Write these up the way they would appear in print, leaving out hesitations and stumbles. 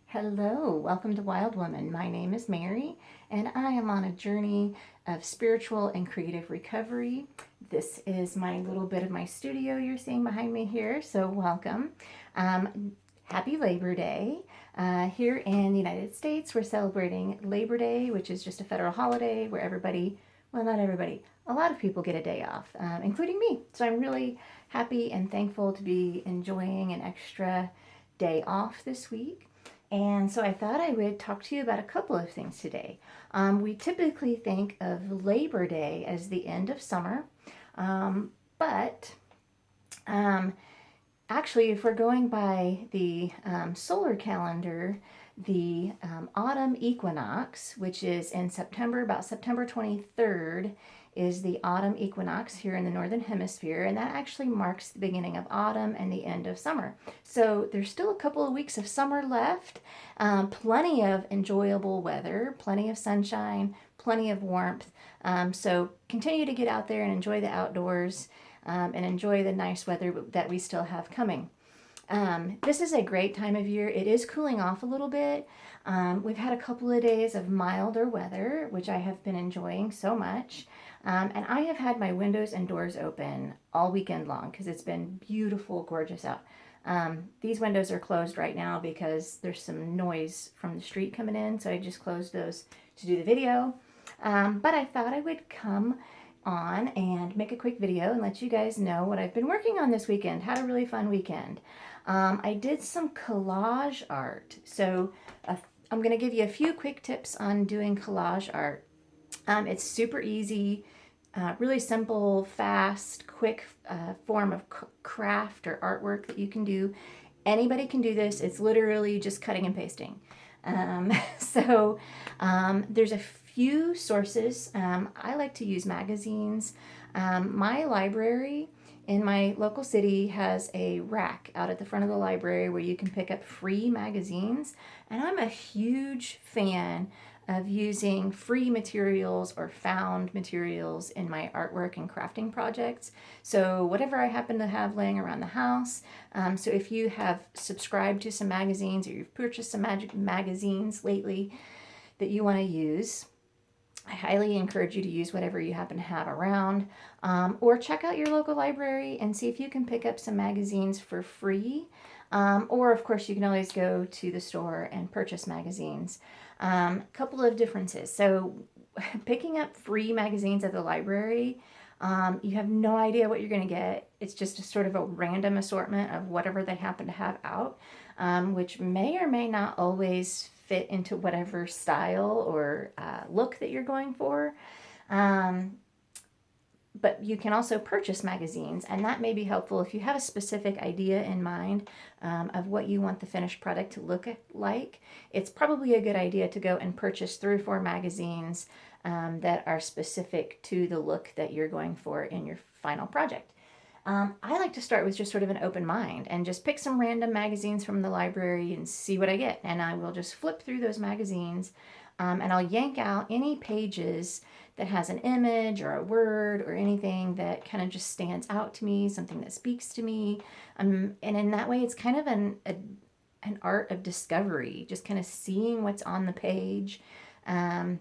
Hello, welcome to Wild Woman. My name is Mary, and I am on a journey of spiritual and creative recovery. This is my little bit of my studio you're seeing behind me here, so welcome. Happy Labor Day. Here in the United States, we're celebrating Labor Day, which is just a federal holiday where everybody, well, not everybody, a lot of people get a day off, including me. So I'm really happy and thankful to be enjoying an extra day off this week. And so I thought I would talk to you about a couple of things today. We typically think of Labor Day as the end of summer, but actually, if we're going by the solar calendar, the autumn equinox, which is in September, about September 23rd, is the autumn equinox here in the northern hemisphere, and that actually marks the beginning of autumn and the end of summer. So there's still a couple of weeks of summer left, plenty of enjoyable weather, plenty of sunshine, plenty of warmth. So continue to get out there and enjoy the outdoors and enjoy the nice weather that we still have coming. This is a great time of year. It is cooling off a little bit. We've had a couple of days of milder weather, which I have been enjoying so much. And I have had my windows and doors open all weekend long because it's been beautiful, gorgeous out. These windows are closed right now because there's some noise from the street coming in, so I just closed those to do the video. But I thought I would come on and make a quick video and let you guys know what I've been working on this weekend. Had a really fun weekend. I did some collage art. So I'm going to give you a few quick tips on doing collage art. It's super easy, really simple, fast, quick form of craft or artwork that you can do. Anybody can do this. It's literally just cutting and pasting. There's a few sources. I like to use magazines. My library in my local city has a rack out at the front of the library where you can pick up free magazines. And I'm a huge fan of using free materials or found materials in my artwork and crafting projects. So whatever I happen to have laying around the house. So if you have subscribed to some magazines or you've purchased some magazines lately that you want to use, I highly encourage you to use whatever you happen to have around, or check out your local library and see if you can pick up some magazines for free. Or, of course, you can always go to the store and purchase magazines. Couple of differences. So, picking up free magazines at the library, you have no idea what you're going to get. It's just a sort of a random assortment of whatever they happen to have out, which may or may not always fit into whatever style or look that you're going for. But you can also purchase magazines, and that may be helpful if you have a specific idea in mind of what you want the finished product to look like. It's probably a good idea to go and purchase 3 or 4 magazines that are specific to the look that you're going for in your final project. I like to start with just sort of an open mind and just pick some random magazines from the library and see what I get. And I will just flip through those magazines and I'll yank out any pages that has an image or a word or anything that kind of just stands out to me, something that speaks to me. And in that way, it's kind of an art of discovery, just kind of seeing what's on the page and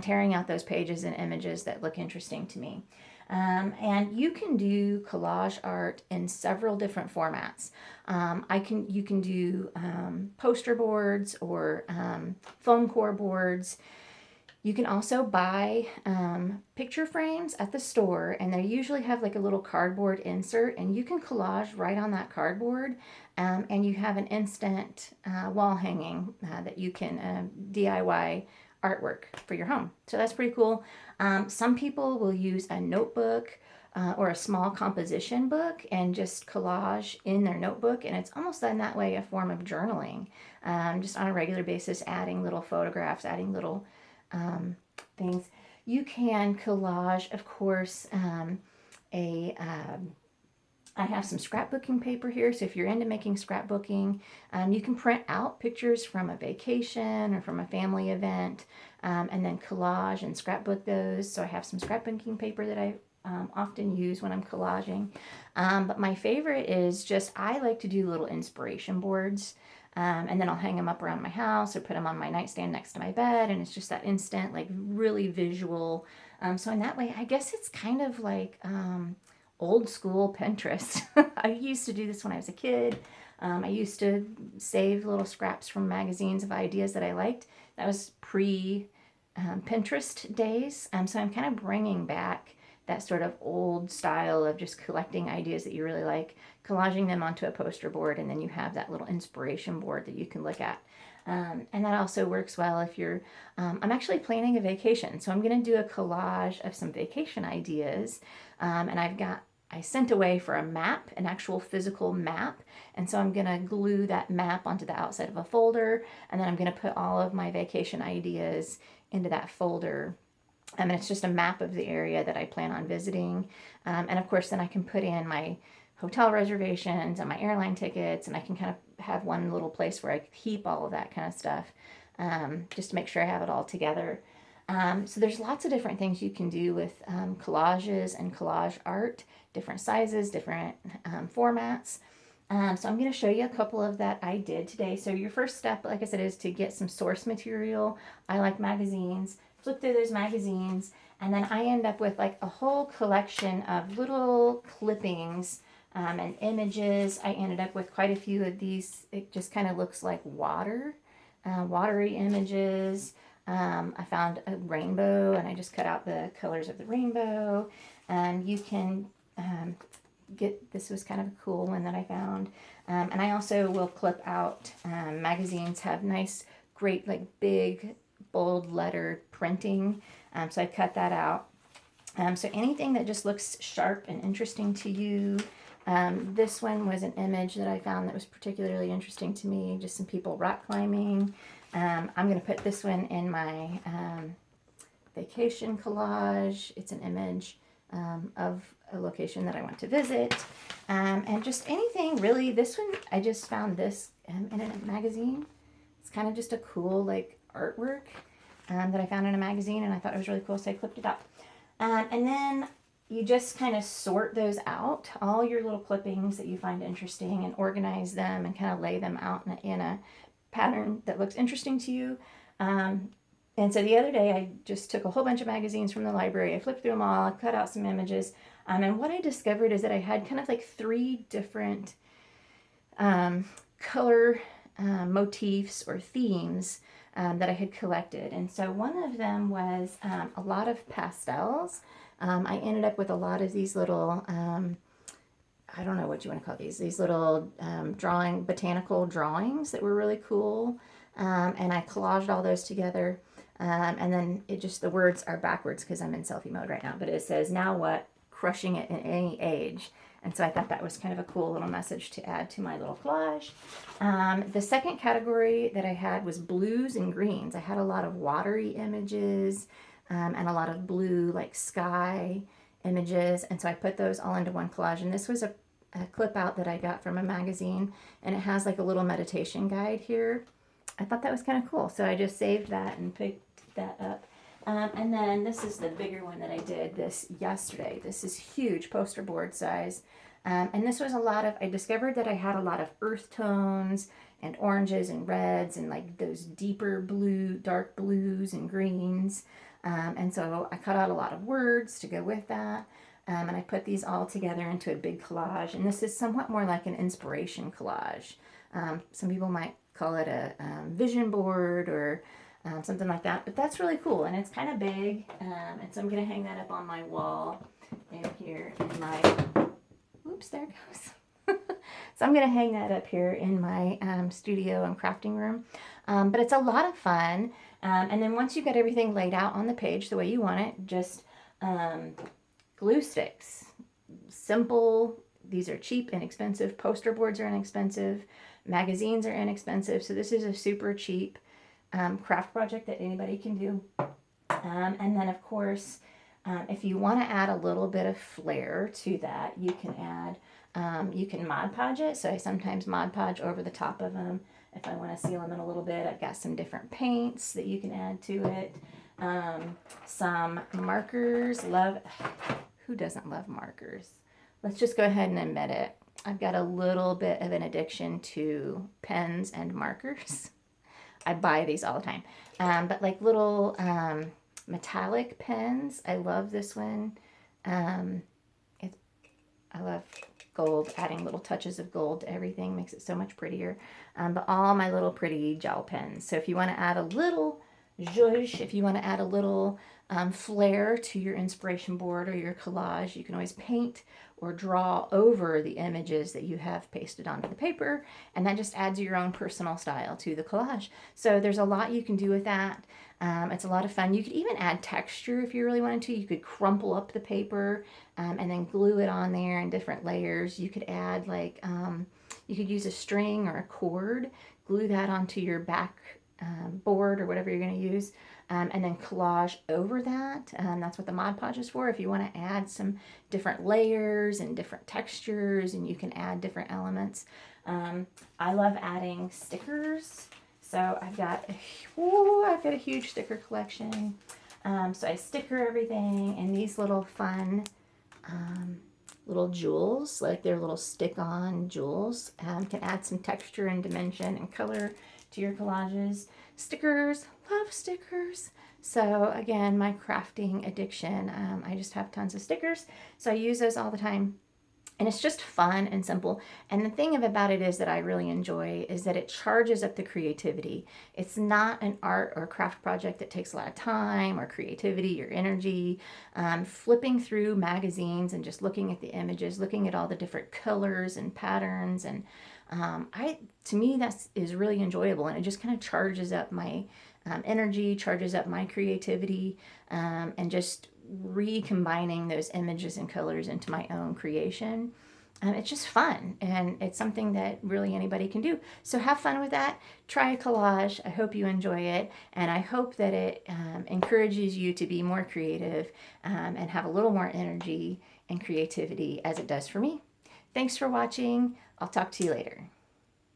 tearing out those pages and images that look interesting to me. And you can do collage art in several different formats. You can do poster boards or foam core boards. You can also buy picture frames at the store, and they usually have like a little cardboard insert, and you can collage right on that cardboard, and you have an instant wall hanging that you can DIY artwork for your home. So that's pretty cool. Some people will use a notebook or a small composition book and just collage in their notebook, and it's almost in that way a form of journaling, just on a regular basis, adding little photographs, adding little things. You can collage, of course, I have some scrapbooking paper here, so if you're into making scrapbooking, you can print out pictures from a vacation or from a family event, and then collage and scrapbook those. So I have some scrapbooking paper that I often use when I'm collaging. But my favorite is just, I like to do little inspiration boards. And then I'll hang them up around my house or put them on my nightstand next to my bed. And it's just that instant, like really visual. So in that way, I guess it's kind of like old school Pinterest. I used to do this when I was a kid. I used to save little scraps from magazines of ideas that I liked. That was pre Pinterest days. So I'm kind of bringing back that sort of old style of just collecting ideas that you really like, collaging them onto a poster board, and then you have that little inspiration board that you can look at. And that also works well if you're, I'm actually planning a vacation. So I'm going to do a collage of some vacation ideas. And I sent away for a map, an actual physical map. And so I'm going to glue that map onto the outside of a folder. And then I'm going to put all of my vacation ideas into that folder. And it's just a map of the area that I plan on visiting. And of course, then I can put in my hotel reservations and my airline tickets, and I can kind of have one little place where I keep all of that kind of stuff, just to make sure I have it all together. So there's lots of different things you can do with collages and collage art, different sizes, different formats. So I'm going to show you a couple of that I did today. So your first step, like I said, is to get some source material. I like magazines. Flip through those magazines, and then I end up with like a whole collection of little clippings and images. I ended up with quite a few of these. It just kind of looks like water, watery images. I found a rainbow, and I just cut out the colors of the rainbow. You can this was kind of a cool one that I found. And I also will clip out, magazines have nice, great, like big, bold letter printing. So I cut that out. So anything that just looks sharp and interesting to you. This one was an image that I found that was particularly interesting to me, just some people rock climbing. I'm going to put this one in my vacation collage. It's an image of a location that I want to visit. And just anything really. This one, I just found this in a magazine. It's kind of just a cool like artwork that I found in a magazine, and I thought it was really cool, so I clipped it up. And then you just kind of sort those out, all your little clippings that you find interesting, and organize them and kind of lay them out in a pattern that looks interesting to you. And so the other day I just took a whole bunch of magazines from the library. I flipped through them all, I cut out some images. And what I discovered is that I had kind of like 3 different color motifs or themes that I had collected. And so one of them was a lot of pastels. I ended up with a lot of these little, I don't know what you want to call these little botanical drawings that were really cool. And I collaged all those together. And then the words are backwards because I'm in selfie mode right now, but it says, "Now what? Crushing it in any age." And so I thought that was kind of a cool little message to add to my little collage. The second category that I had was blues and greens. I had a lot of watery images and a lot of blue, like sky images. And so I put those all into one collage. And this was a clip out that I got from a magazine. And it has like a little meditation guide here. I thought that was kind of cool. So I just saved that and picked that up. And then this is the bigger one that I did this yesterday. This is huge, poster board size. And this was I discovered that I had a lot of earth tones and oranges and reds and like those deeper blue, dark blues and greens. And so I cut out a lot of words to go with that. And I put these all together into a big collage. And this is somewhat more like an inspiration collage. Some people might call it a vision board or something like that, but that's really cool, and it's kind of big, and so I'm going to hang that up on my wall in here in my, oops, there it goes. So I'm going to hang that up here in my studio and crafting room, but it's a lot of fun, and then once you've got everything laid out on the page the way you want it, just glue sticks. Simple. These are cheap, inexpensive. Poster boards are inexpensive. Magazines are inexpensive. So this is a super cheap craft project that anybody can do. And then, of course, if you want to add a little bit of flair to that, you can add, you can Mod Podge it. So I sometimes Mod Podge over the top of them. If I want to seal them in a little bit, I've got some different paints that you can add to it. Some markers. Who doesn't love markers? Let's just go ahead and admit it. I've got a little bit of an addiction to pens and markers. I buy these all the time. But like little metallic pens, I love this one. Um, I love gold, adding little touches of gold to everything makes it so much prettier. But all my little pretty gel pens. So if you want to add a little zhuzh, if you want to add a little flair to your inspiration board or your collage, you can always paint or draw over the images that you have pasted onto the paper, and that just adds your own personal style to the collage. So there's a lot you can do with that. It's a lot of fun. You could even add texture if you really wanted to. You could crumple up the paper and then glue it on there in different layers. You could add like, you could use a string or a cord, glue that onto your back board or whatever you're going to use, and then collage over that. That's what the Mod Podge is for. If you want to add some different layers and different textures, and you can add different elements. I love adding stickers. So I've got a huge sticker collection. So I sticker everything, and these little fun little jewels, like they're little stick-on jewels, can add some texture and dimension and color to your collages. Stickers, love stickers. So again, my crafting addiction, I just have tons of stickers. So I use those all the time. And it's just fun and simple. And the thing about it is that I really enjoy is that it charges up the creativity. It's not an art or craft project that takes a lot of time or creativity or energy. Flipping through magazines and just looking at the images, looking at all the different colors and patterns, and to me that is really enjoyable, and it just kind of charges up my energy, charges up my creativity, and just recombining those images and colors into my own creation. It's just fun, and it's something that really anybody can do. So have fun with that. Try a collage. I hope you enjoy it, and I hope that it encourages you to be more creative and have a little more energy and creativity as it does for me. Thanks for watching. I'll talk to you later.